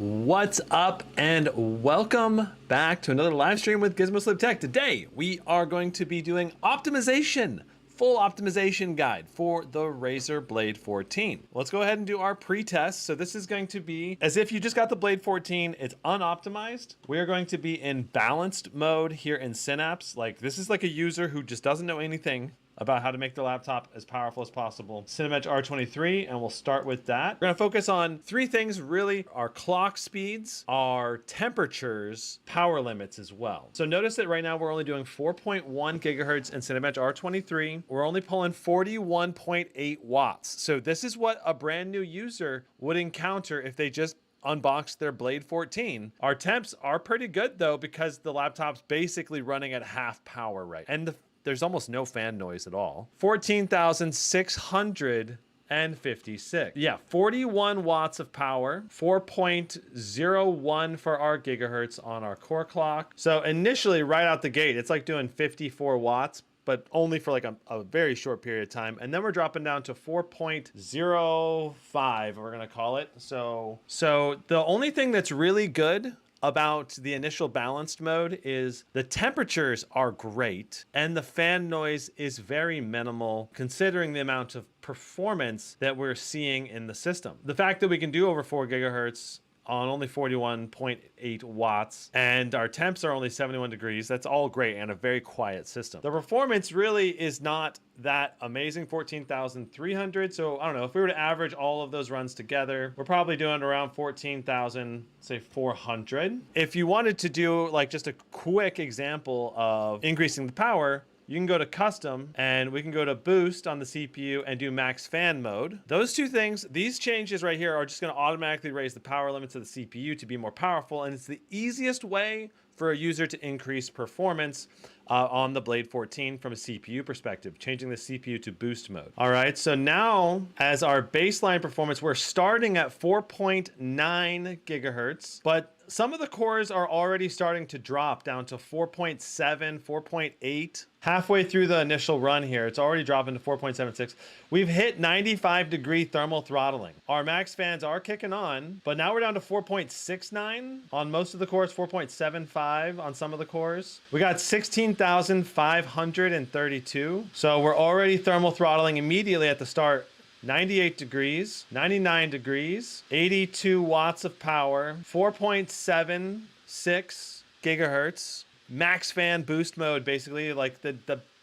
What's up and welcome back to another live stream with Gizmo Slip Tech. Today we are going to be doing optimization, full optimization guide for the Razer Blade 14. Let's go ahead and do our pre-test. So this is going to be as if you just got the Blade 14, it's unoptimized. We are going to be in balanced mode here in Synapse. Like this is like a user who just doesn't know anything about how to make the laptop as powerful as possible. Cinebench R23, and we'll start with that. We're gonna focus on three things really: our clock speeds, our temperatures, power limits as well. So notice that right now we're only doing 4.1 gigahertz in Cinebench R23. We're only pulling 41.8 watts. So this is what a brand new user would encounter if they just unboxed their Blade 14. Our temps are pretty good though, because the laptop's basically running at half power, right? And there's almost no fan noise at all. 14,656. Yeah, 41 watts of power, 4.01 for our gigahertz on our core clock. So initially right out the gate, it's like doing 54 watts, but only for like a very short period of time. And then we're dropping down to 4.05, we're gonna call it. So the only thing that's really good about the initial balanced mode is the temperatures are great and the fan noise is very minimal considering the amount of performance that we're seeing in the system. The fact that we can do over 4 gigahertz on only 41.8 watts and our temps are only 71 degrees, that's all great and a very quiet system. The performance really is not that amazing, 14,300. So I don't know, if we were to average all of those runs together, we're probably doing around 14,000, say 400. If you wanted to do like just a quick example of increasing the power, you can go to custom and we can go to boost on the CPU and do max fan mode. Those two things, these changes right here are just going to automatically raise the power limits of the CPU to be more powerful. And it's the easiest way for a user to increase performance on the Blade 14 from a CPU perspective, changing the CPU to boost mode. All right, so now as our baseline performance, we're starting at 4.9 gigahertz, but some of the cores are already starting to drop down to 4.7, 4.8. Halfway through the initial run here, it's already dropping to 4.76. We've hit 95-degree thermal throttling. Our max fans are kicking on, but now we're down to 4.69 on most of the cores, 4.75 on some of the cores. We got 16,532. So we're already thermal throttling immediately at the start. 98 degrees, 99 degrees, 82 watts of power, 4.76 gigahertz, max fan boost mode, basically like the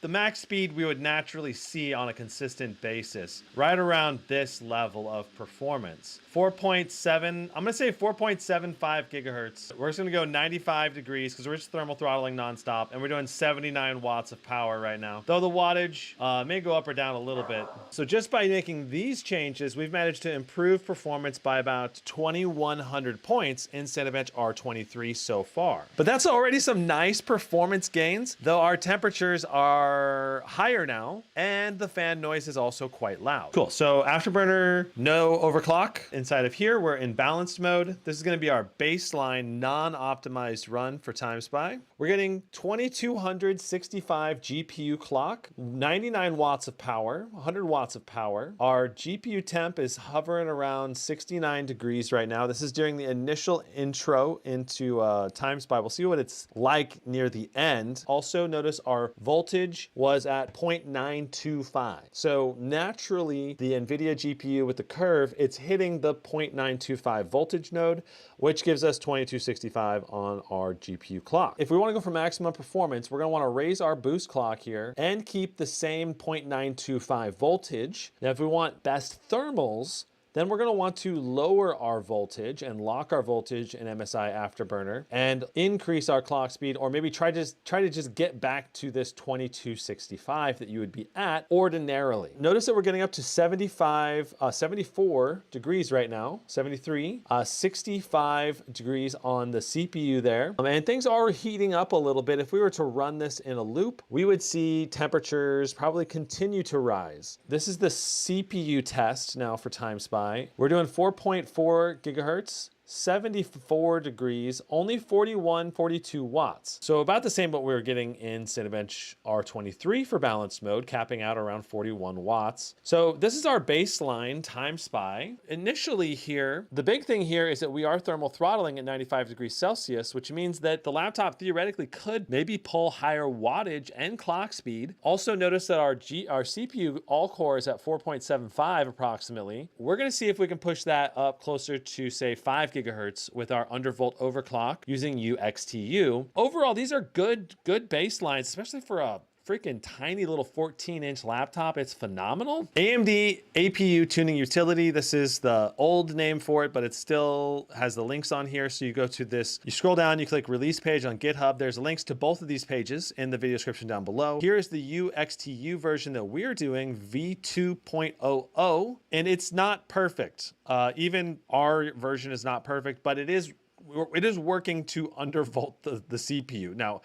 max speed we would naturally see on a consistent basis, right around this level of performance. 4.7, I'm gonna say 4.75 gigahertz. We're just gonna go 95 degrees because we're just thermal throttling nonstop, and we're doing 79 watts of power right now. Though the wattage may go up or down a little bit. So just by making these changes, we've managed to improve performance by about 2,100 points in Cinebench R23 so far. But that's already some nice performance gains, though our temperatures are higher now, and the fan noise is also quite loud. Cool, so Afterburner, no overclock. Inside of here, we're in balanced mode. This is gonna be our baseline non-optimized run for TimeSpy. We're getting 2265 GPU clock, 99 watts of power, 100 watts of power. Our GPU temp is hovering around 69 degrees right now. This is during the initial intro into TimeSpy. We'll see what it's like near the end. Also notice our voltage was at 0.925. So naturally, the NVIDIA GPU with the curve, it's hitting the 0.925 voltage node, which gives us 2265 on our GPU clock. If we want to go for maximum performance, we're going to want to raise our boost clock here and keep the same 0.925 voltage. Now, if we want best thermals, then we're going to want to lower our voltage and lock our voltage in MSI Afterburner and increase our clock speed, or maybe try to just get back to this 2265 that you would be at ordinarily. Notice that we're getting up to 74 degrees right now, 73, 65 degrees on the CPU there. And things are heating up a little bit. If we were to run this in a loop, we would see temperatures probably continue to rise. This is the CPU test now for TimeSpy. We're doing 4.4 gigahertz, 74 degrees, only 41, 42 watts. So about the same what we were getting in Cinebench R23 for balanced mode, capping out around 41 watts. So this is our baseline time spy. Initially here, the big thing here is that we are thermal throttling at 95 degrees Celsius, which means that the laptop theoretically could maybe pull higher wattage and clock speed. Also notice that our CPU all core is at 4.75 approximately. We're gonna see if we can push that up closer to say 5 gigahertz with our Undervolt Overclock using UxTU. Overall, these are good baselines, especially for a freaking tiny little 14-inch laptop. It's phenomenal. AMD APU tuning utility. This is the old name for it, but it still has the links on here. So you go to this, you scroll down, you click release page on GitHub. There's links to both of these pages in the video description down below. Here is the UxTU version that we're doing, v2.00, and it's not perfect. Even our version is not perfect, but it is working to undervolt the CPU. Now,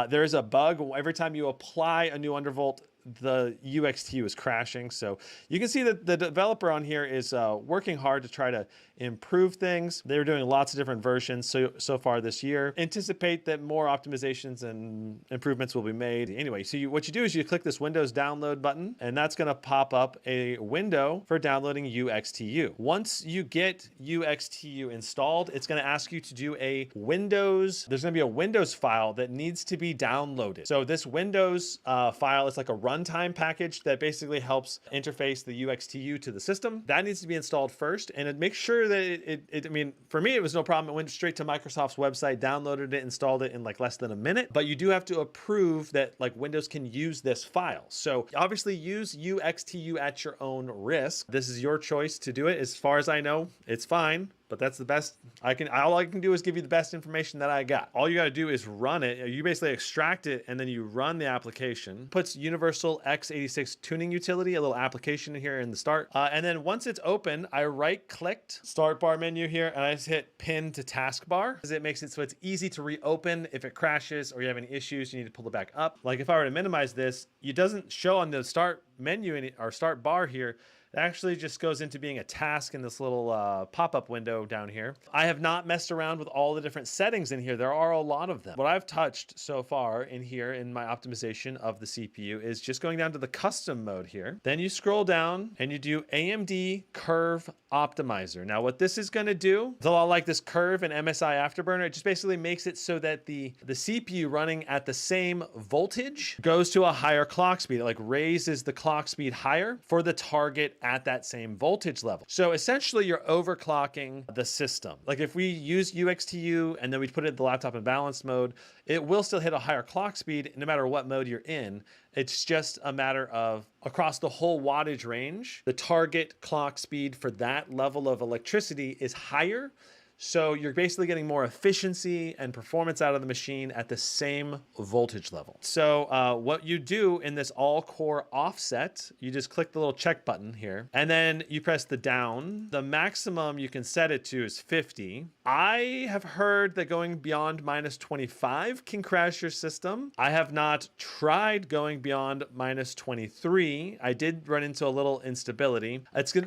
there is a bug. Every time you apply a new undervolt, the UxTU is crashing. So you can see that the developer on here is working hard to try to improve things. They're doing lots of different versions so far this year. Anticipate that more optimizations and improvements will be made. Anyway, so what you do is you click this Windows download button, and that's going to pop up a window for downloading UxTU. Once you get UxTU installed, it's going to ask you to do a Windows. There's going to be a Windows file that needs to be downloaded. So this Windows file is like a runtime package that basically helps interface the UxTU to the system. That needs to be installed first, and it makes sure that I mean, for me, it was no problem. It went straight to Microsoft's website, downloaded it, installed it in like less than a minute, but you do have to approve that like Windows can use this file. So obviously use UxTU at your own risk. This is your choice to do it. As far as I know, it's fine. But that's the best all I can do is give you the best information that I got. All you got to do is run it. You basically extract it and then you run the application. Puts universal x86 tuning utility, a little application here in the start. And then once it's open, I right clicked start bar menu here and I just hit pin to taskbar because it makes it so it's easy to reopen if it crashes or you have any issues, you need to pull it back up. Like if I were to minimize this, it doesn't show on the start menu or start bar here. It actually just goes into being a task in this little pop-up window down here. I have not messed around with all the different settings in here. There are a lot of them. What I've touched so far in here in my optimization of the CPU is just going down to the custom mode here. Then you scroll down and you do AMD Curve Optimizer. Now what this is going to do, it's a lot like this Curve and MSI Afterburner. It just basically makes it so that the CPU running at the same voltage goes to a higher clock speed. It like raises the clock speed higher for the target at that same voltage level. So essentially you're overclocking the system. Like if we use UxTU and then we put it in the laptop in balanced mode, it will still hit a higher clock speed no matter what mode you're in. It's just a matter of across the whole wattage range, the target clock speed for that level of electricity is higher. So you're basically getting more efficiency and performance out of the machine at the same voltage level. So what you do in this all core offset, you just click the little check button here and then you press the down. The maximum you can set it to is 50. I have heard that going beyond minus 25 can crash your system. I have not tried going beyond minus 23. I did run into a little instability.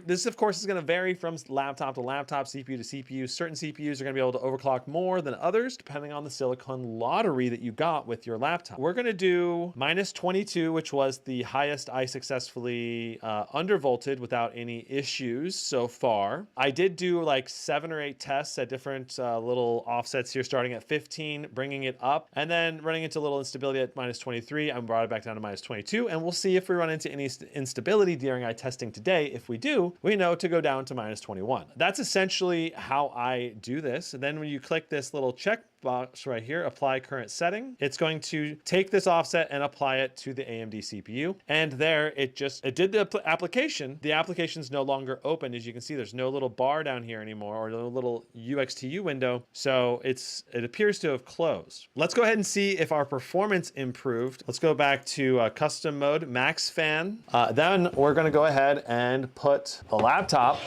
This of course is going to vary from laptop to laptop, CPU to CPU. Certain CPUs are going to be able to overclock more than others, depending on the silicon lottery that you got with your laptop. We're going to do minus 22, which was the highest I successfully undervolted without any issues so far. I did do like 7 or 8 tests at different little offsets here, starting at 15, bringing it up, and then running into a little instability at minus 23. I brought it back down to minus 22, and we'll see if we run into any instability during our testing today. If we do, we know to go down to minus 21. That's essentially how I do this. And then when you click this little check box right here, apply current setting, it's going to take this offset and apply it to the AMD CPU. And there it did the application. The application's no longer open. As you can see, there's no little bar down here anymore or no little UxTU window. So it appears to have closed. Let's go ahead and see if our performance improved. Let's go back to custom mode, max fan. Then we're going to go ahead and put the laptop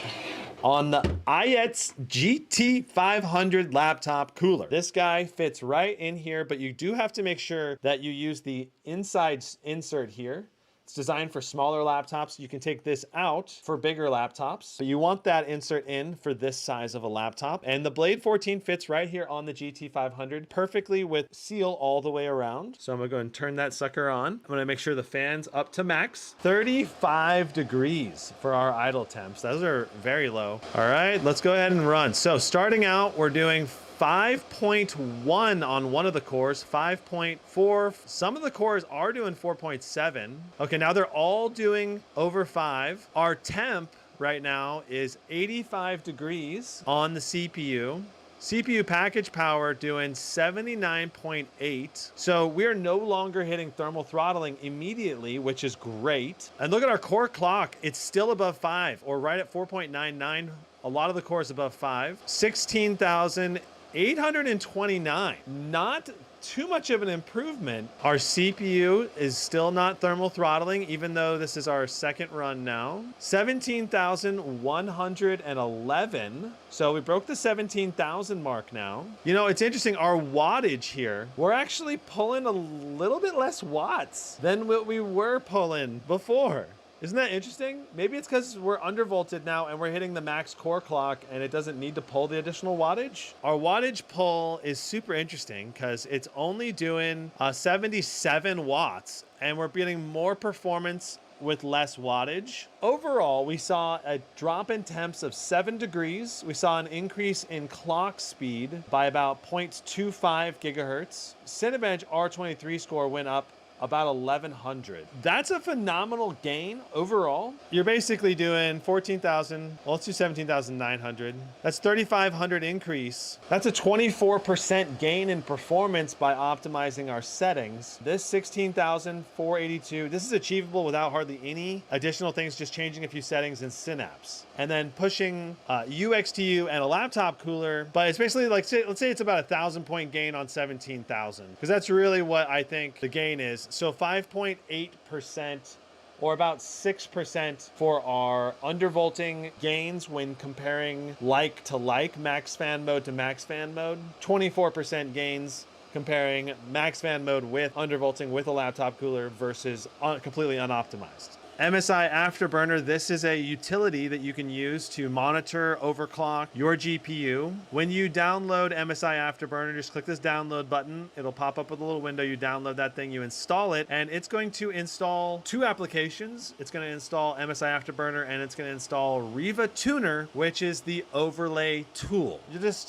on the IETS GT500 laptop cooler. This guy fits right in here, but you do have to make sure that you use the inside insert here It's designed for smaller laptops. You can take this out for bigger laptops, but you want that insert in for this size of a laptop. And the Blade 14 fits right here on the GT500 perfectly with seal all the way around. So I'm gonna go and turn that sucker on. I'm gonna make sure the fan's up to max. 35 degrees for our idle temps. Those are very low. All right, let's go ahead and run. So starting out, we're doing 5.1 on one of the cores, 5.4. Some of the cores are doing 4.7. Okay, now they're all doing over 5. Our temp right now is 85 degrees on the CPU. CPU package power doing 79.8. So we're no longer hitting thermal throttling immediately, which is great. And look at our core clock. It's still above 5 or right at 4.99. A lot of the cores above 5. 16,829. Not too much of an improvement. Our CPU is still not thermal throttling, even though this is our second run now. 17,111. So we broke the 17,000 mark now. You know, it's interesting, our wattage here, we're actually pulling a little bit less watts than what we were pulling before. Isn't that interesting? Maybe it's because we're undervolted now and we're hitting the max core clock and it doesn't need to pull the additional wattage. Our wattage pull is super interesting because it's only doing 77 watts and we're getting more performance with less wattage. Overall, we saw a drop in temps of 7 degrees. We saw an increase in clock speed by about 0.25 gigahertz. Cinebench R23 score went up about 1100. That's a phenomenal gain overall. You're basically doing 14,000, well, let's do 17,900. That's 3,500 increase. That's a 24% gain in performance by optimizing our settings. This 16,482, this is achievable without hardly any additional things, just changing a few settings in Synapse. And then pushing UxTU and a laptop cooler, but it's basically like, let's say it's about 1,000-point gain on 17,000, because that's really what I think the gain is. So 5.8% or about 6% for our undervolting gains when comparing like to like, max fan mode to max fan mode. 24% gains comparing max fan mode with undervolting with a laptop cooler versus completely unoptimized. MSI Afterburner, this is a utility that you can use to monitor, overclock your GPU. When you download MSI Afterburner, just click this download button. It'll pop up with a little window. You download that thing, you install it, and it's going to install 2 applications. It's going to install MSI Afterburner, and it's going to install Riva Tuner, which is the overlay tool.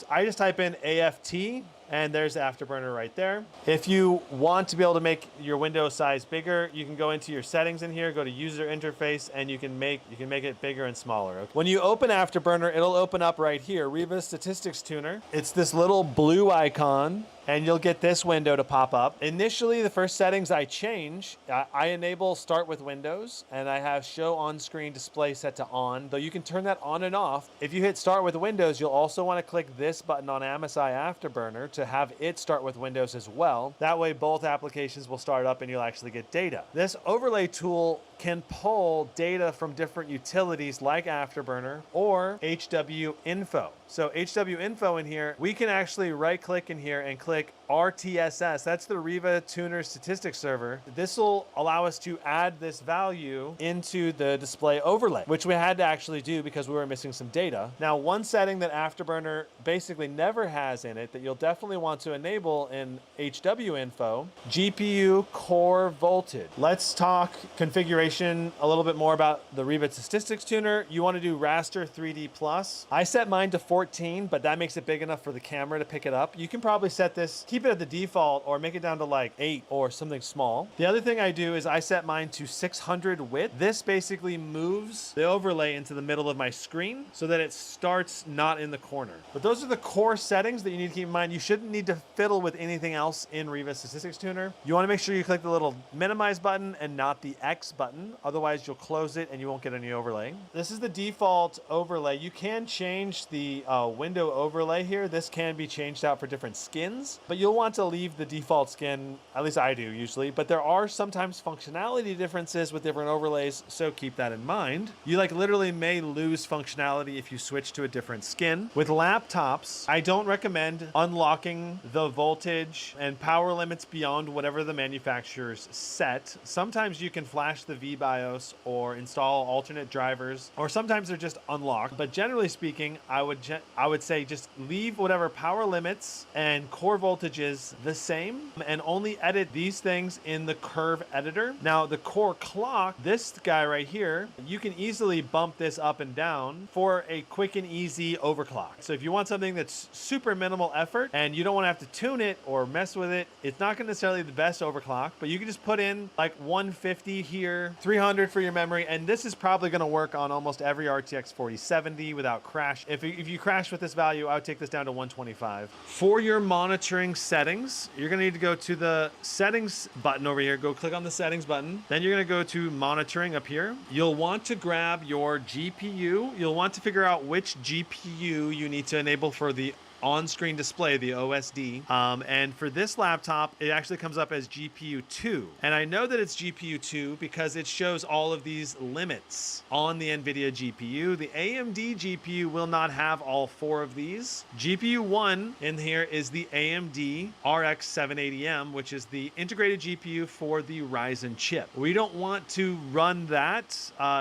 I just type in AFT, and there's Afterburner right there. If you want to be able to make your window size bigger, you can go into your settings in here, go to user interface, and you can make it bigger and smaller. When you open Afterburner, it'll open up right here, Riva Statistics Tuner. It's this little blue icon, and you'll get this window to pop up. Initially, the first settings I change, I enable start with Windows, and I have show on-screen display set to on, though you can turn that on and off. If you hit start with Windows, you'll also want to click this button on MSI Afterburner to have it start with Windows as well. That way, both applications will start up and you'll actually get data. This overlay tool can pull data from different utilities like Afterburner or HW Info. So HW Info in here, we can actually right click in here and click RTSS. That's the Riva Tuner Statistics Server. This will allow us to add this value into the display overlay, which we had to actually do because we were missing some data. Now, one setting that Afterburner basically never has in it that you'll definitely want to enable in HW Info, GPU core voltage. Let's talk configuration a little bit more about the Riva Statistics Tuner. You want to do raster 3D plus. I set mine to 14, but that makes it big enough for the camera to pick it up. You can probably set this, keep it at the default or make it down to like 8 or something small. The other thing I do is I set mine to 600 width. This basically moves the overlay into the middle of my screen so that it starts not in the corner. But those are the core settings that you need to keep in mind. You shouldn't need to fiddle with anything else in Riva Statistics Tuner. You want to make sure you click the little minimize button and not the X button. Otherwise, you'll close it and you won't get any overlay. This is the default overlay. You can change the window overlay here. This can be changed out for different skins, but you'll want to leave the default skin, at least I do usually, but there are sometimes functionality differences with different overlays, so keep that in mind. You literally may lose functionality if you switch to a different skin. With laptops, I don't recommend unlocking the voltage and power limits beyond whatever the manufacturers set. Sometimes you can flash the VBIOS or install alternate drivers, or sometimes they're just unlocked. But generally speaking, I would say just leave whatever power limits and core voltages the same, and only edit these things in the curve editor. Now the core clock, this guy right here, you can easily bump this up and down for a quick and easy overclock. So if you want something that's super minimal effort and you don't want to have to tune it or mess with it, it's not going to necessarily the best overclock, but you can just put in like 150 here, 300 for your memory, and this is probably going to work on almost every RTX 4070 without crash. If you crash with this value, I would take this down to 125. For your monitoring settings, you're going to need to go to the settings button over here. Go click on the settings button. Then you're going to go to monitoring up here. You'll want to grab your GPU. You'll want to figure out which GPU you need to enable for the on-screen display, the OSD. And for this laptop, it actually comes up as GPU 2. And I know that it's GPU 2 because it shows all of these limits on the NVIDIA GPU. The AMD GPU will not have all 4 of these. GPU 1 in here is the AMD RX 780M, which is the integrated GPU for the Ryzen chip. We don't want to run that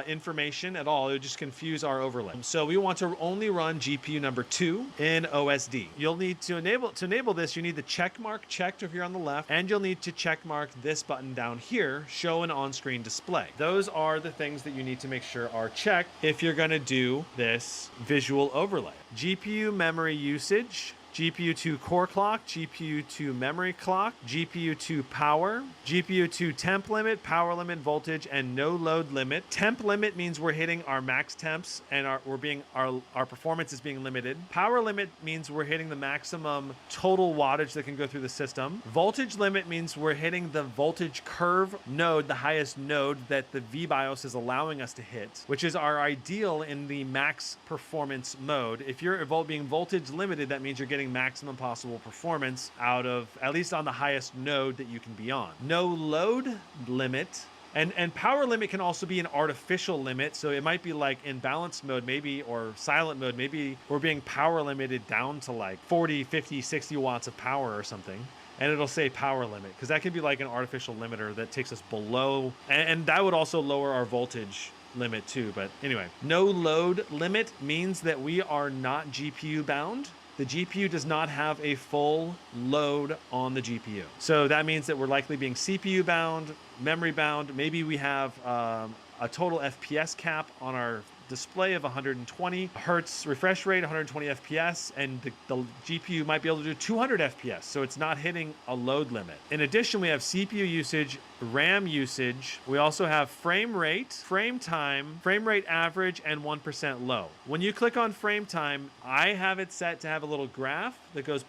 information at all. It would just confuse our overlay. So we want to only run GPU number 2 in OSD. You'll need to enable this, you need the check mark checked if you're on the left, and you'll need to check mark this button down here, show an on-screen display. Those are the things that you need to make sure are checked if you're going to do this visual overlay. GPU memory usage, GPU 2 core clock, GPU 2 memory clock, GPU 2 power, GPU 2 temp limit, power limit, voltage, and no load limit. Temp limit means we're hitting our max temps and our performance is being limited. Power limit means we're hitting the maximum total wattage that can go through the system. Voltage limit means we're hitting the voltage curve node, the highest node that the VBIOS is allowing us to hit, which is our ideal in the max performance mode. If you're being voltage limited, that means you're getting maximum possible performance out of, at least on the highest node that you can be on. No load limit. And power limit can also be an artificial limit. So it might be like in balanced mode, maybe, or silent mode, maybe we're being power limited down to like 40, 50, 60 watts of power or something. And it'll say power limit, because that could be like an artificial limiter that takes us below. And that would also lower our voltage limit too. But anyway, no load limit means that we are not GPU bound. The GPU does not have a full load on the GPU. So that means that we're likely being CPU bound, memory bound. Maybe we have a total FPS cap on our display of 120 hertz refresh rate, 120 FPS, and the GPU might be able to do 200 FPS, so it's not hitting a load limit. In addition, we have CPU usage, RAM usage. We also have frame rate, frame time, frame rate average, and 1% low. When you click on frame time, I have it set to have a little graph that goes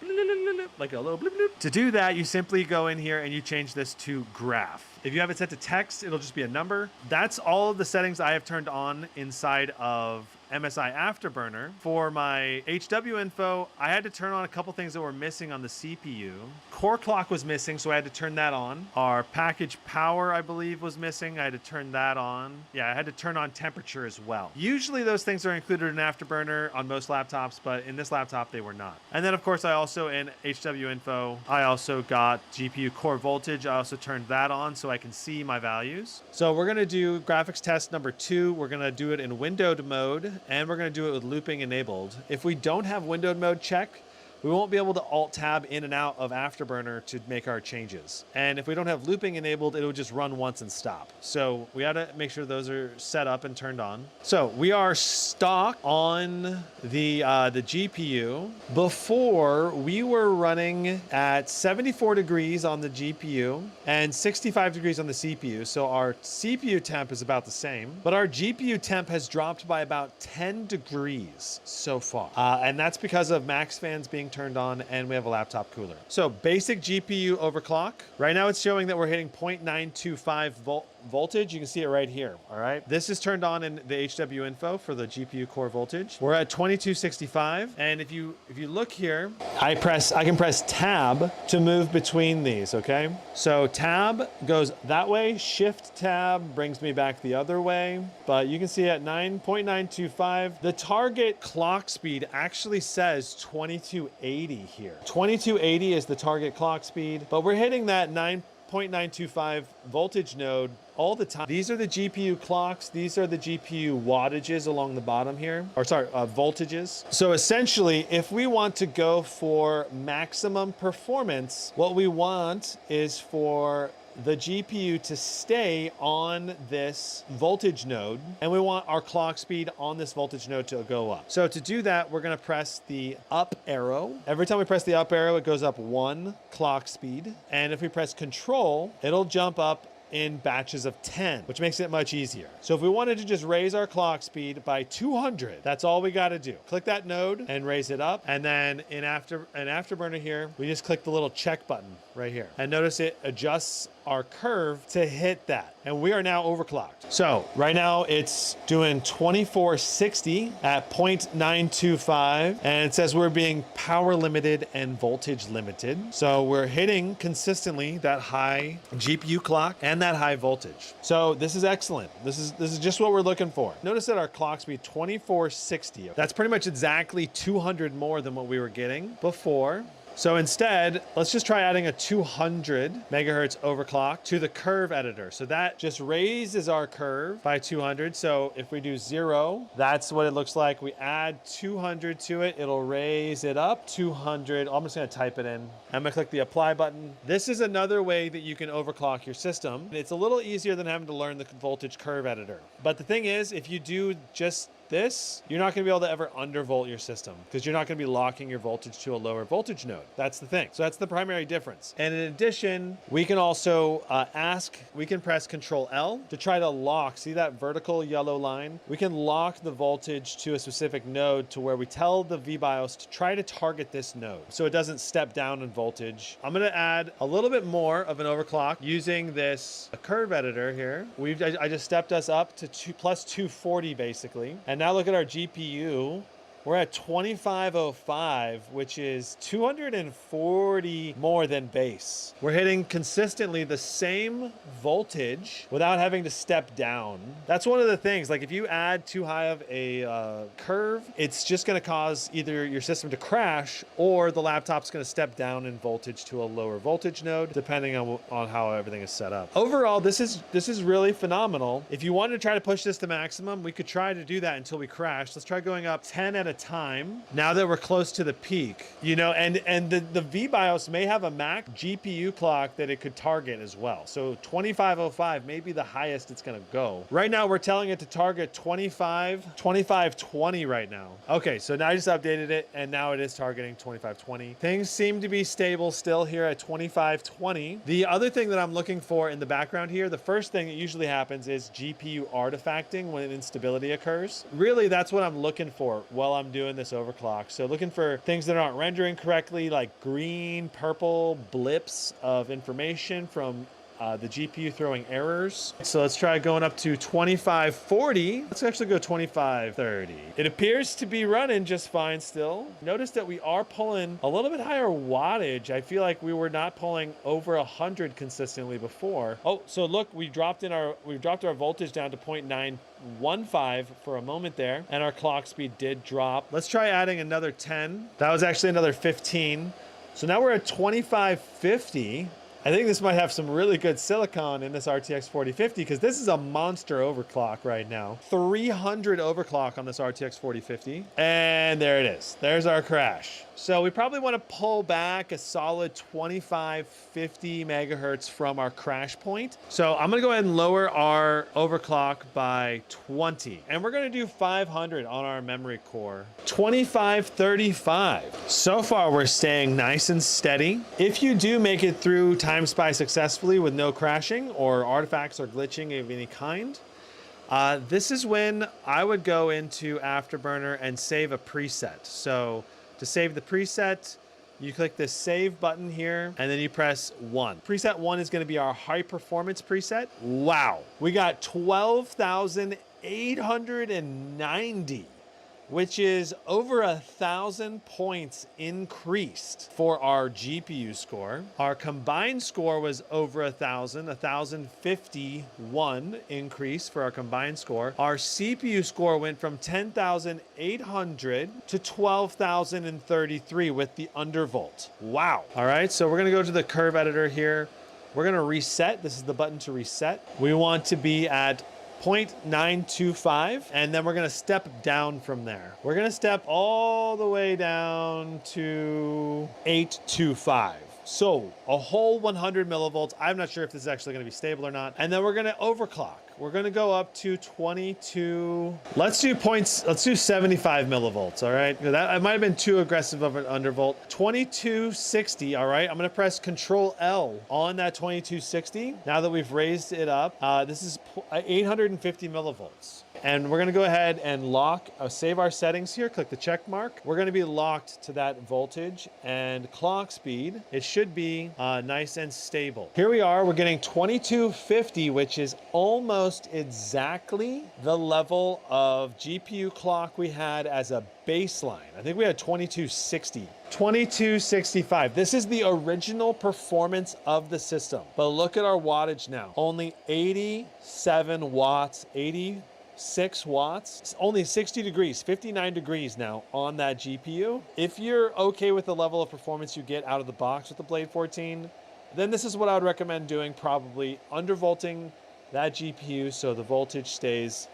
like a little bloop bloop. To do that, you simply go in here and you change this to graph. If you have it set to text, it'll just be a number. That's all of the settings I have turned on inside of MSI Afterburner. For my HW info, I had to turn on a couple things that were missing on the CPU. Core clock was missing, so I had to turn that on. Our package power, I believe, was missing. I had to turn that on. Yeah, I had to turn on temperature as well. Usually those things are included in Afterburner on most laptops, but in this laptop, they were not. And then, of course, I also, in HW info, I also got GPU core voltage. I also turned that on so I can see my values. So we're going to do graphics test number 2. We're going to do it in windowed mode, and we're going to do it with looping enabled. If we don't have windowed mode check, we won't be able to alt-tab in and out of Afterburner to make our changes. And if we don't have looping enabled, it will just run once and stop. So we got to make sure those are set up and turned on. So we are stock on the GPU. Before, we were running at 74 degrees on the GPU and 65 degrees on the CPU. So our CPU temp is about the same, but our GPU temp has dropped by about 10 degrees so far. And that's because of max fans being turned on, and we have a laptop cooler. So basic GPU overclock. Right now it's showing that we're hitting 0.925 voltage. You can see it right here. All right. This is turned on in the HW info for the GPU core voltage. We're at 2265. And if you look here, I can press tab to move between these. Okay. So tab goes that way. Shift tab brings me back the other way. But you can see at 9.925, the target clock speed actually says 2280 here. 2280 is the target clock speed, but we're hitting that 9.925 0.925 voltage node all the time. These are the GPU clocks. These are the GPU wattages along the bottom here, or sorry, voltages. So essentially, if we want to go for maximum performance, what we want is for the GPU to stay on this voltage node, and we want our clock speed on this voltage node to go up. So to do that, we're gonna press the up arrow. Every time we press the up arrow, it goes up 1 clock speed. And if we press control, it'll jump up in batches of 10, which makes it much easier. So if we wanted to just raise our clock speed by 200, that's all we got to do. Click that node and raise it up. And then in Afterburner here, we just click the little check button right here. And notice it adjusts our curve to hit that. And we are now overclocked. So right now it's doing 2460 at 0.925. And it says we're being power limited and voltage limited. So we're hitting consistently that high GPU clock and that high voltage. So this is excellent. This is just what we're looking for. Notice that our clock speed 2460. That's pretty much exactly 200 more than what we were getting before. So instead, let's just try adding a 200 megahertz overclock to the curve editor. So that just raises our curve by 200. So if we do 0, that's what it looks like. We add 200 to it, it'll raise it up 200. I'm just gonna type it in. I'm gonna click the apply button. This is another way that you can overclock your system. It's a little easier than having to learn the voltage curve editor. But the thing is, if you do just this, you're not going to be able to ever undervolt your system because you're not going to be locking your voltage to a lower voltage node. That's the thing. So that's the primary difference. And in addition, we can also we can press Control L to try to lock. See that vertical yellow line? We can lock the voltage to a specific node to where we tell the VBIOS to try to target this node so it doesn't step down in voltage. I'm going to add a little bit more of an overclock using this curve editor here. I just stepped us up to plus 240 basically. And now look at our GPU. We're at 2505, which is 240 more than base. We're hitting consistently the same voltage without having to step down. That's one of the things. Like if you add too high of a curve, it's just going to cause either your system to crash or the laptop's going to step down in voltage to a lower voltage node, depending on how everything is set up. Overall, this is really phenomenal. If you wanted to try to push this to maximum, we could try to do that until we crash. Let's try going up 10 at a time now that we're close to the peak, you know, and the VBIOS may have a Mac GPU clock that it could target as well. So 2505 may be the highest it's going to go. Right now we're telling it to target 2520 right now. Okay, so now I just updated it and now it is targeting 2520. Things seem to be stable still here at 2520. The other thing that I'm looking for in the background here, the first thing that usually happens is GPU artifacting when an instability occurs. Really, that's what I'm looking for while I'm doing this overclock. So looking for things that aren't rendering correctly, like green, purple blips of information from the GPU throwing errors. So let's try going up to 2540. Let's actually go 2530. It appears to be running just fine still. Notice that we are pulling a little bit higher wattage. I feel like we were not pulling over 100 consistently before. Oh, so look, we've dropped our voltage down to 0.915 for a moment there, and our clock speed did drop. Let's try adding another 10. That was actually another 15. So now we're at 2550. I think this might have some really good silicon in this RTX 4050 because this is a monster overclock right now. 300 overclock on this RTX 4050. And there it is. There's our crash. So we probably want to pull back a solid 2550 megahertz from our crash point. So I'm going to go ahead and lower our overclock by 20. And we're going to do 500 on our memory core. 2535. So far, we're staying nice and steady. If you do make it through TimeSpy successfully with no crashing or artifacts or glitching of any kind, this is when I would go into Afterburner and save a preset. So to save the preset, you click the save button here and then you press 1. Preset 1 is going to be our high performance preset. Wow. We got 12,890, which is over 1,000 points increased for our GPU score. Our combined score was over 1,000, 1,051 increase for our combined score. Our CPU score went from 10,800 to 12,033 with the undervolt. Wow. All right, so we're gonna go to the curve editor here. We're gonna reset. This is the button to reset. We want to be at 0.925, and then we're gonna step down from there. We're gonna step all the way down to 825. So a whole 100 millivolts. I'm not sure if this is actually gonna be stable or not. And then we're gonna overclock. We're gonna go up to 22. Let's do 75 millivolts, all right? That might have been too aggressive of an undervolt. 2260, all right? I'm gonna press Control L on that 2260. Now that we've raised it up, this is 850 millivolts. And we're gonna go ahead and lock, save our settings here, click the check mark. We're gonna be locked to that voltage and clock speed. It should be nice and stable. Here we are, we're getting 2250, which is almost exactly the level of GPU clock we had as a baseline. I think we had 2260. 2265. This is the original performance of the system. But look at our wattage now. Only 87 watts, 86 watts, it's only 60 degrees, 59 degrees now on that GPU. If you're okay with the level of performance you get out of the box with the Blade 14, then this is what I would recommend doing, probably undervolting that GPU so the voltage stays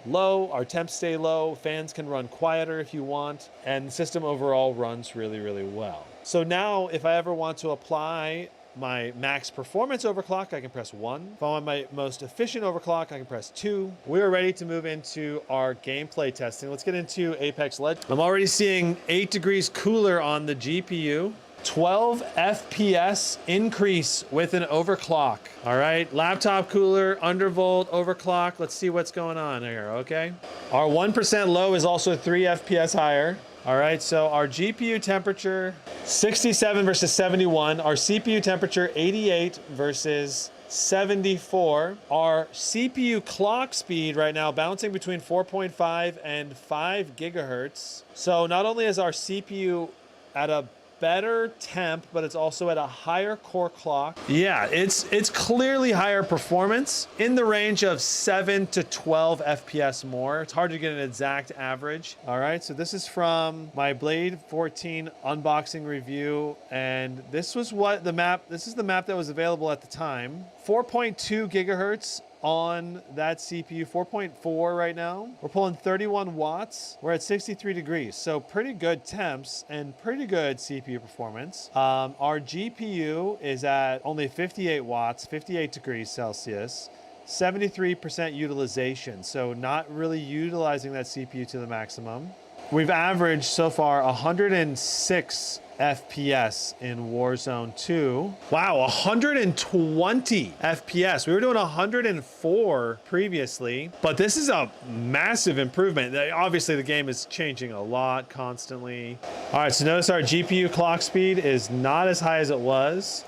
low, our temps stay low, fans can run quieter if you want, and the system overall runs really, really well. So now if I ever want to apply my max performance overclock, I can press 1. If I want my most efficient overclock, I can press 2. We are ready to move into our gameplay testing. Let's get into Apex Legends. I'm already seeing 8 degrees cooler on the GPU. 12 FPS increase with an overclock. All right, laptop cooler, undervolt, overclock. Let's see what's going on here, okay? Our 1% low is also 3 FPS higher. All right, so our GPU temperature, 67 versus 71. Our CPU temperature, 88 versus 74. Our CPU clock speed right now bouncing between 4.5 and 5 gigahertz. So not only is our CPU at a better temp, but it's also at a higher core clock. Yeah, it's clearly higher performance in the range of 7 to 12 FPS more. It's hard to get an exact average. All right, so this is from my Blade 14 unboxing review, and this was what the map, this is the map that was available at the time. 4.2 gigahertz on that CPU, 4.4 right now. We're pulling 31 watts. We're at 63 degrees. So pretty good temps and pretty good CPU performance. Our GPU is at only 58 watts, 58 degrees Celsius, 73% utilization. So not really utilizing that CPU to the maximum. We've averaged so far 106 FPS in Warzone 2. Wow, 120 FPS. We were doing 104 previously, but this is a massive improvement. Obviously, the game is changing a lot constantly. All right, so notice our GPU clock speed is not as high as it was.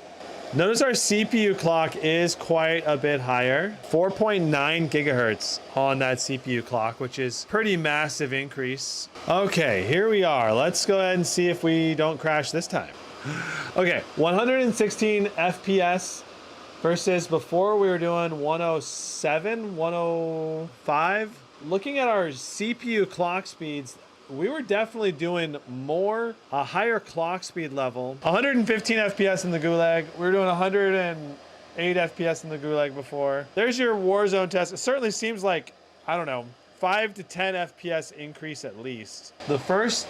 Notice our CPU clock is quite a bit higher, 4.9 gigahertz on that CPU clock, which is pretty massive increase. Okay, here we are. Let's go ahead and see if we don't crash this time. Okay, 116 FPS versus before we were doing 107, 105. Looking at our CPU clock speeds, we were definitely doing more, a higher clock speed level. 115 FPS in the Gulag. We were doing 108 FPS in the Gulag before. There's your Warzone test. It certainly seems like, I don't know, 5 to 10 FPS increase at least. The first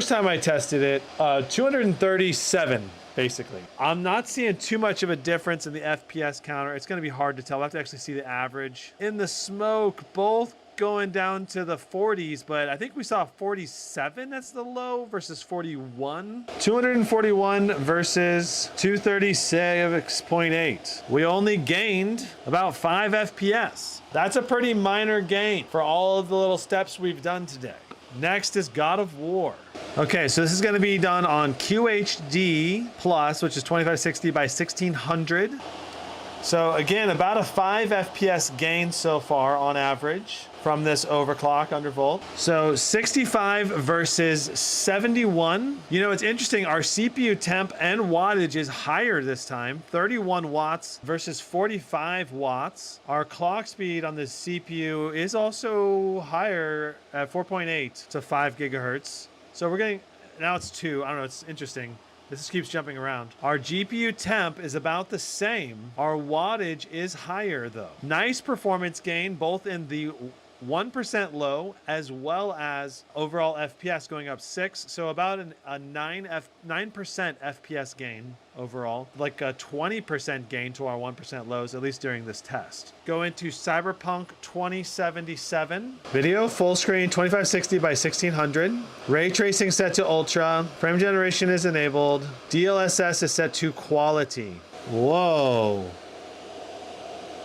time I tested it, 237 basically. I'm not seeing too much of a difference in the FPS counter. It's gonna be hard to tell. I have to actually see the average. In the smoke, both going down to the 40s, but I think we saw 47 as the low versus 41. 241 versus 236.8. We only gained about 5 FPS. That's a pretty minor gain for all of the little steps we've done today. Next is God of War. Okay, so this is going to be done on QHD Plus, which is 2560 by 1600. So again, about a 5 FPS gain so far on average from this overclock undervolt. So 65 versus 71. You know, it's interesting. Our CPU temp and wattage is higher this time. 31 watts versus 45 watts. Our clock speed on this CPU is also higher at 4.8 to 5 gigahertz. So we're getting, now it's 2. I don't know, it's interesting. This just keeps jumping around. Our GPU temp is about the same. Our wattage is higher though. Nice performance gain, both in the 1% low as well as overall FPS going up 6. So about a 9% FPS gain overall, like a 20% gain to our 1% lows, at least during this test. Go into Cyberpunk 2077. Video full screen 2560 by 1600. Ray tracing set to ultra. Frame generation is enabled. DLSS is set to quality. Whoa.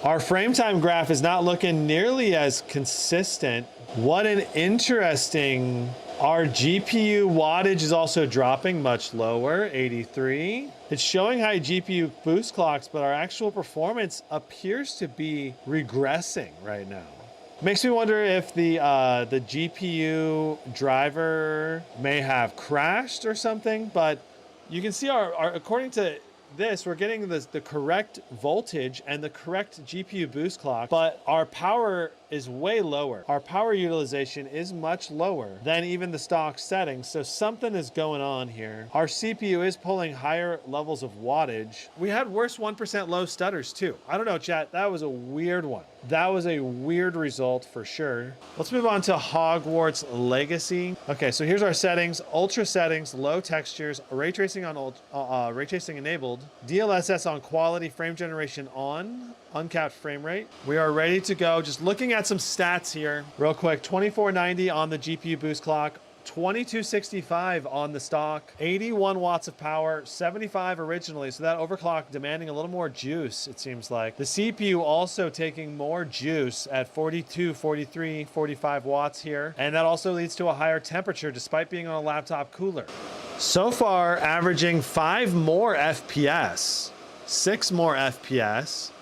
Our frame time graph is not looking nearly as consistent. What an interesting... Our GPU wattage is also dropping much lower, 83. It's showing high GPU boost clocks, but our actual performance appears to be regressing right now. Makes me wonder if the GPU driver may have crashed or something, but you can see our according to this, we're getting the correct voltage and the correct GPU boost clock, but our power is way lower. Our power utilization is much lower than even the stock settings, so something is going on here. Our CPU is pulling higher levels of wattage. We had worse 1% low stutters too. I don't know, chat, that was a weird one. That was a weird result for sure. Let's move on to Hogwarts Legacy. Okay, so here's our settings. Ultra settings, low textures, ray tracing on ray tracing enabled, DLSS on quality, frame generation on, uncapped frame rate. We are ready to go. Just looking at some stats here real quick. 2490 on the GPU boost clock, 2265 on the stock, 81 watts of power, 75 originally. So that overclock demanding a little more juice, it seems like. The CPU also taking more juice at 42, 43, 45 watts here. And that also leads to a higher temperature despite being on a laptop cooler. So far, averaging 5 more FPS, 6 more FPS.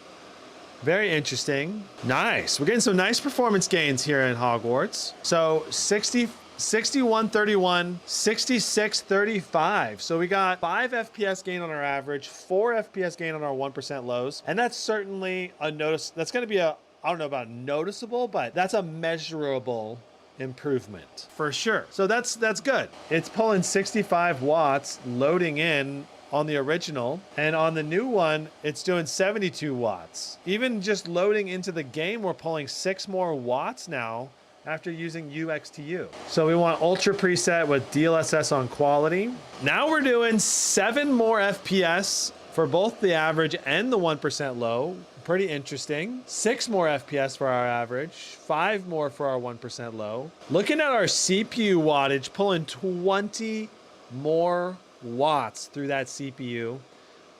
Very interesting. Nice. We're getting some nice performance gains here in Hogwarts. So 6131, 6635. So we got 5 FPS gain on our average, 4 FPS gain on our 1% lows. And that's certainly a that's going to be a, I don't know about noticeable, but that's a measurable improvement for sure. So that's good. It's pulling 65 watts loading in on the original, and on the new one it's doing 72 watts. Even just loading into the game, we're pulling 6 more watts now after using UxTU. So we want ultra preset with DLSS on quality. Now we're doing 7 more FPS for both the average and the 1% low. Pretty interesting. 6 more FPS for our average, 5 more for our 1% low. Looking at our CPU wattage, pulling 20 more watts through that CPU.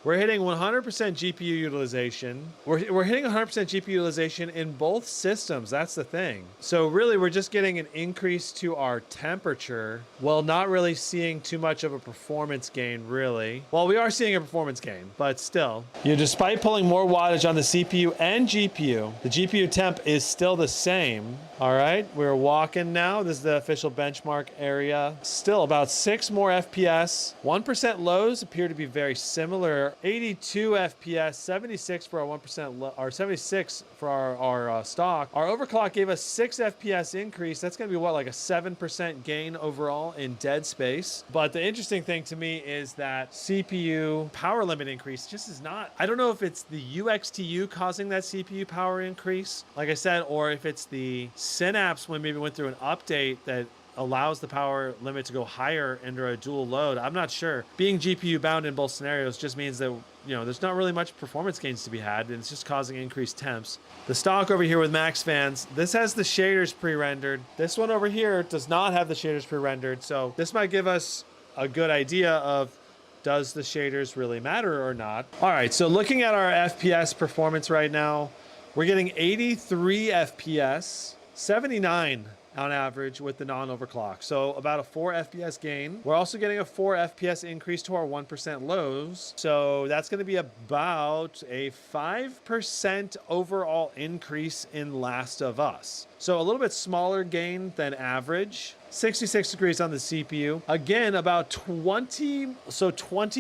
We're hitting 100% GPU utilization. We're hitting 100% GPU utilization in both systems. That's the thing. So really, we're just getting an increase to our temperature while not really seeing too much of a performance gain, really. Well, we are seeing a performance gain, but still. Despite pulling more wattage on the CPU and GPU, the GPU temp is still the same. All right, we're walking now. This is the official benchmark area. Still about 6 more FPS. 1% lows appear to be very similar. 82 FPS, 76 for our 1% low, or 76 for our stock. Our overclock gave us 6 FPS increase. That's going to be what, like a 7% gain overall in dead space. But the interesting thing to me is that CPU power limit increase just is not. I don't know if it's the UxTU causing that CPU power increase, like I said, or if it's the Synapse when maybe went through an update that allows the power limit to go higher under a dual load. I'm not sure. Being GPU bound in both scenarios just means that, you know, there's not really much performance gains to be had, and it's just causing increased temps. The stock over here with max fans, this has the shaders pre-rendered. This one over here does not have the shaders pre-rendered, so this might give us a good idea of, does the shaders really matter or not? All right, so looking at our FPS performance right now, we're getting 83 FPS, 79 on average with the non-overclock. So about a 4 FPS gain. We're also getting a 4 FPS increase to our 1% lows. So that's going to be about a 5% overall increase in Last of Us. So a little bit smaller gain than average. 66 degrees on the CPU. Again, about 20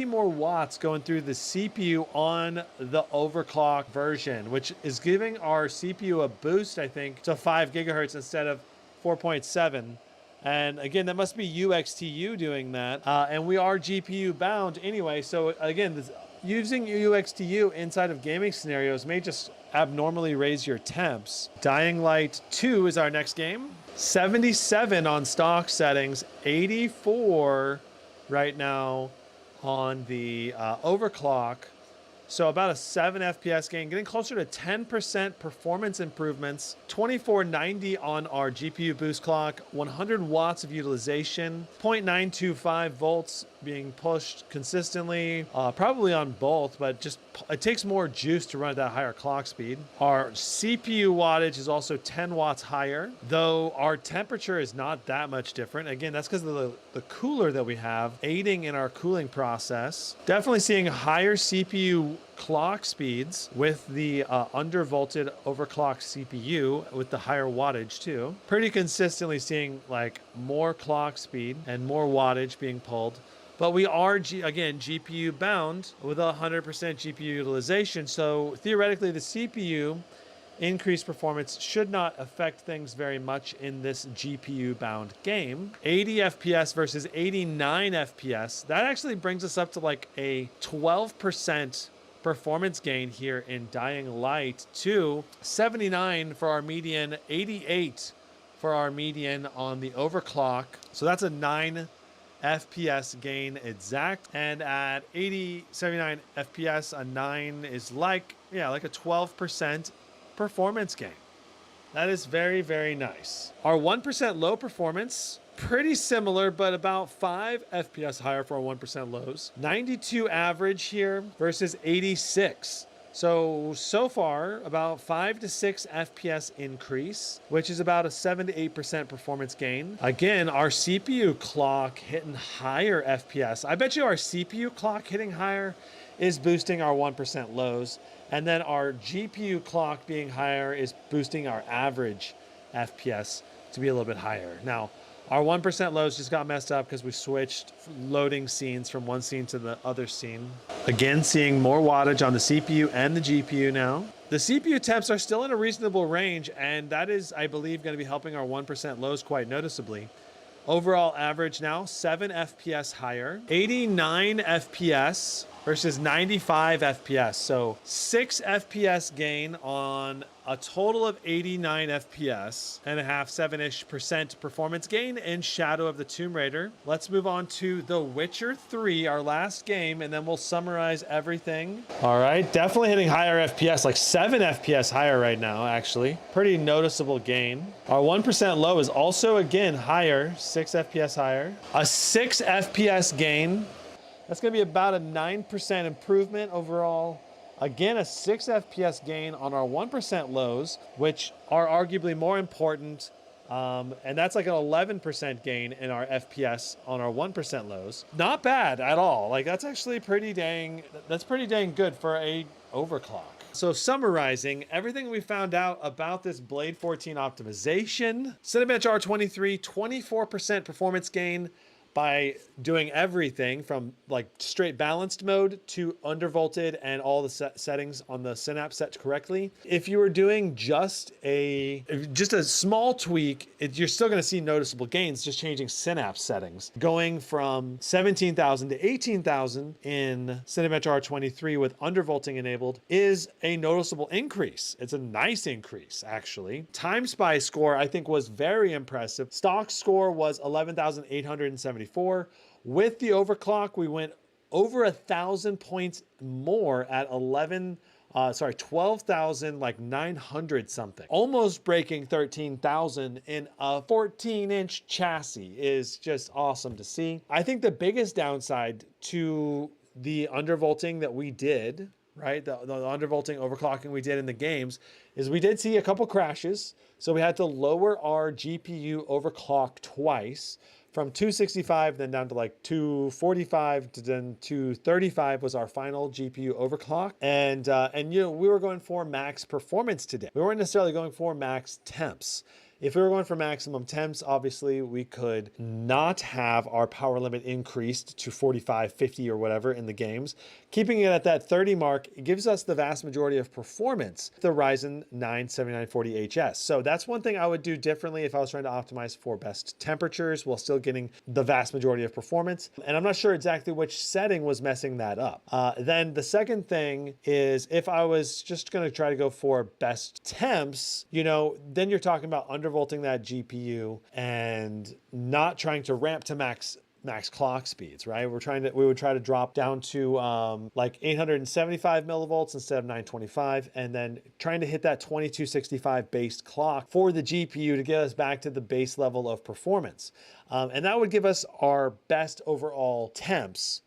more watts going through the CPU on the overclock version, which is giving our CPU a boost, I think, to 5 gigahertz instead of 4.7. And again, that must be UxTU doing that. And we are GPU bound anyway. So again, using UxTU inside of gaming scenarios may just abnormally raise your temps. Dying Light 2 is our next game. 77 on stock settings, 84 right now on the overclock. So about a 7 FPS gain, getting closer to 10% performance improvements, 2490 on our GPU boost clock, 100 watts of utilization, 0.925 volts being pushed consistently, probably on both, but just it takes more juice to run at that higher clock speed. Our CPU wattage is also 10 watts higher, though our temperature is not that much different. Again, that's because of the cooler that we have aiding in our cooling process. Definitely seeing higher CPU clock speeds with the undervolted overclocked CPU with the higher wattage too. Pretty consistently seeing like more clock speed and more wattage being pulled. But we are, again, GPU bound with 100% GPU utilization. So theoretically, the CPU increased performance should not affect things very much in this GPU bound game. 80 FPS versus 89 FPS. That actually brings us up to like a 12% performance gain here in Dying Light 2. 79 for our median, 88 for our median on the overclock. So that's a 9 FPS gain exact, and at 79 FPS, a 9 is like a 12% performance gain. That is very, very nice. Our 1% low performance, pretty similar, but about 5 FPS higher for our 1% lows. 92 average here versus 86. So far, about 5 to 6 FPS increase, which is about a 7 to 8% performance gain. Again, our CPU clock hitting higher FPS. I bet you our CPU clock hitting higher is boosting our 1% lows. And then our GPU clock being higher is boosting our average FPS to be a little bit higher. Now, our 1% lows just got messed up because we switched loading scenes from one scene to the other scene. Again, seeing more wattage on the CPU and the GPU now. The CPU temps are still in a reasonable range, and that is, I believe, going to be helping our 1% lows quite noticeably. Overall average now, 7 FPS higher, 89 FPS versus 95 FPS. So 6 FPS gain on a total of 89 FPS and a half, 7-ish% performance gain in Shadow of the Tomb Raider. Let's move on to The Witcher 3, our last game, and then we'll summarize everything. All right, definitely hitting higher FPS, like 7 FPS higher right now, actually. Pretty noticeable gain. Our 1% low is also, again, higher, 6 FPS higher. A 6 FPS gain. That's going to be about a 9% improvement overall. Again, a 6 FPS gain on our 1% lows, which are arguably more important. And that's like an 11% gain in our FPS on our 1% lows. Not bad at all. Like that's actually pretty dang good for a overclock. So summarizing everything we found out about this Blade 14 optimization, Cinebench R23, 24% performance gain by doing everything from like straight balanced mode to undervolted and all the settings on the Synapse set correctly. If you were doing just a small tweak, you're still going to see noticeable gains just changing Synapse settings. Going from 17,000 to 18,000 in Cinebench R23 with undervolting enabled is a noticeable increase. It's a nice increase, actually. Time Spy score, I think, was very impressive. Stock score was 11,874. With the overclock, we went over 1,000 points more at 12,900 something. Almost breaking 13,000 in a 14-inch chassis is just awesome to see. I think the biggest downside to the undervolting that we did, right, the undervolting overclocking we did in the games, is we did see a couple crashes. So we had to lower our GPU overclock twice, from 265 then down to like 245 to then 235 was our final GPU overclock. And we were going for max performance today. We weren't necessarily going for max temps. If we were going for maximum temps, obviously we could not have our power limit increased to 45, 50 or whatever in the games. Keeping it at that 30 mark, it gives us the vast majority of performance, the Ryzen 9 7940HS. So that's one thing I would do differently if I was trying to optimize for best temperatures while still getting the vast majority of performance. And I'm not sure exactly which setting was messing that up. Then the second thing is if I was just going to try to go for best temps, you know, then you're talking about undervolting that GPU and not trying to ramp to max clock speeds, right? We would try to drop down to like 875 millivolts instead of 925, and then trying to hit that 2265 base clock for the GPU to get us back to the base level of performance. And that would give us our best overall temps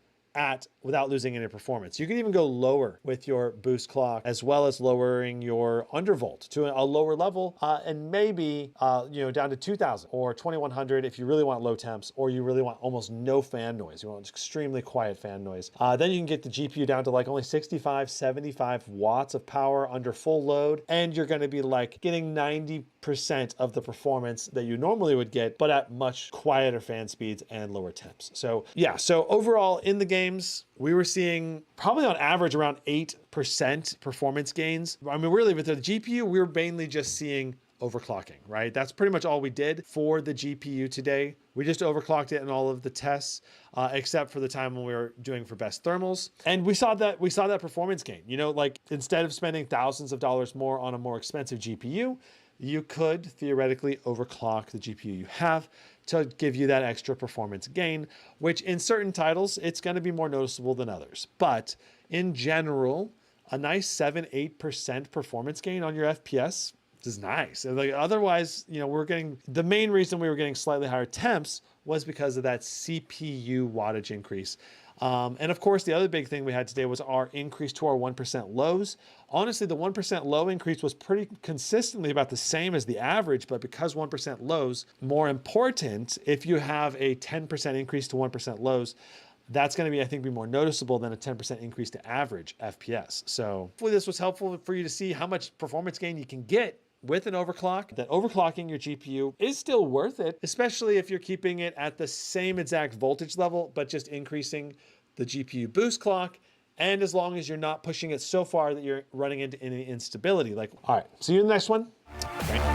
without losing any performance. You can even go lower with your boost clock, as well as lowering your undervolt to a lower level, and maybe you know, down to 2000 or 2100 if you really want low temps, or you really want almost no fan noise. You want extremely quiet fan noise. Then you can get the GPU down to like only 65, 75 watts of power under full load, and you're going to be like getting 90% of the performance that you normally would get, but at much quieter fan speeds and lower temps. So yeah, so overall in the games, we were seeing probably on average around 8% performance gains. I mean, really with the GPU, we were mainly just seeing overclocking, right? That's pretty much all we did for the GPU today. We just overclocked it in all of the tests, except for the time when we were doing for best thermals. And we saw that performance gain, you know, like instead of spending thousands of dollars more on a more expensive GPU, you could theoretically overclock the GPU you have to give you that extra performance gain, which in certain titles, it's going to be more noticeable than others. But in general, a nice 7-8% performance gain on your FPS is nice. Like otherwise, you know, the main reason we were getting slightly higher temps was because of that CPU wattage increase. And of course, the other big thing we had today was our increase to our 1% lows. Honestly, the 1% low increase was pretty consistently about the same as the average, but because 1% lows, more important, if you have a 10% increase to 1% lows, that's going to be, I think, more noticeable than a 10% increase to average FPS. So hopefully this was helpful for you to see how much performance gain you can get with an overclock. That overclocking your GPU is still worth it, especially if you're keeping it at the same exact voltage level, but just increasing the GPU boost clock. And as long as you're not pushing it so far that you're running into any instability. Like, all right, see you in the next one. Bye.